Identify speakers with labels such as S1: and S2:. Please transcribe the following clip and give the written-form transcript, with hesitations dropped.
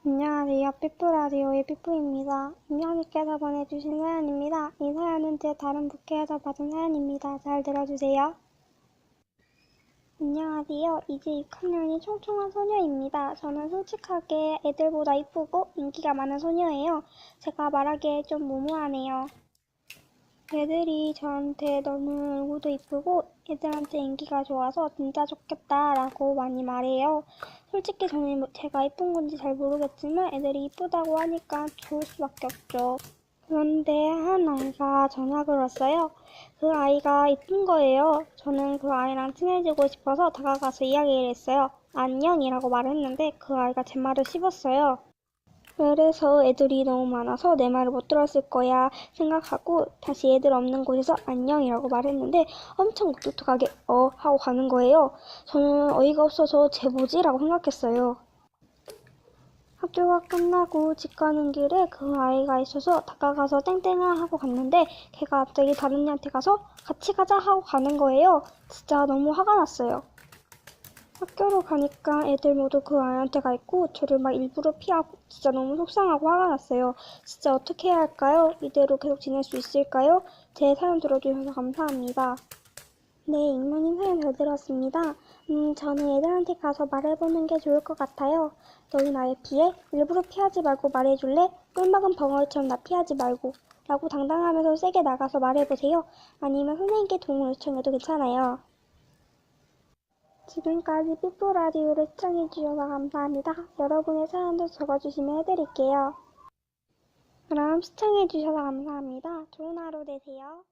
S1: 안녕하세요. 삐뿌라디오의 삐뿌입니다. 임영님께서 보내주신 사연입니다. 이 사연은 제 다른 부캐에서 받은 사연입니다. 잘 들어주세요. 안녕하세요. 이제 6학년이 총총한 소녀입니다. 저는 솔직하게 애들보다 이쁘고 인기가 많은 소녀예요. 제가 말하기에 좀 무모하네요. 애들이 저한테 너무 얼굴도 이쁘고 애들한테 인기가 좋아서 진짜 좋겠다 라고 많이 말해요. 솔직히 저는 제가 이쁜 건지 잘 모르겠지만 애들이 이쁘다고 하니까 좋을 수밖에 없죠. 그런데 한 아이가 전학을 왔어요. 그 아이가 이쁜 거예요. 저는 그 아이랑 친해지고 싶어서 다가가서 이야기를 했어요. 안녕이라고 말했는데 그 아이가 제 말을 씹었어요. 그래서 애들이 너무 많아서 내 말을 못 들었을 거야 생각하고 다시 애들 없는 곳에서 안녕이라고 말했는데 엄청 무뚝뚝하게 하고 가는 거예요. 저는 어이가 없어서 쟤 뭐지? 라고 생각했어요. 학교가 끝나고 집 가는 길에 그 아이가 있어서 다가가서 땡땡아 하고 갔는데 걔가 갑자기 다른 애한테 가서 같이 가자 하고 가는 거예요. 진짜 너무 화가 났어요. 학교로 가니까 애들 모두 그 아이한테 가 있고 저를 막 일부러 피하고 진짜 너무 속상하고 화가 났어요. 진짜 어떻게 해야 할까요? 이대로 계속 지낼 수 있을까요? 제 사연 들어주셔서 감사합니다. 네, 익명님 사연 잘 들었습니다. 저는 애들한테 가서 말해보는 게 좋을 것 같아요. 너희 나를 피해? 일부러 피하지 말고 말해줄래? 꿀먹은 벙어리처럼 나 피하지 말고 라고 당당하면서 세게 나가서 말해보세요. 아니면 선생님께 도움을 요청해도 괜찮아요. 지금까지 삐뽀라디오를 시청해주셔서 감사합니다. 여러분의 사연도 적어주시면 해드릴게요. 그럼 시청해주셔서 감사합니다. 좋은 하루 되세요.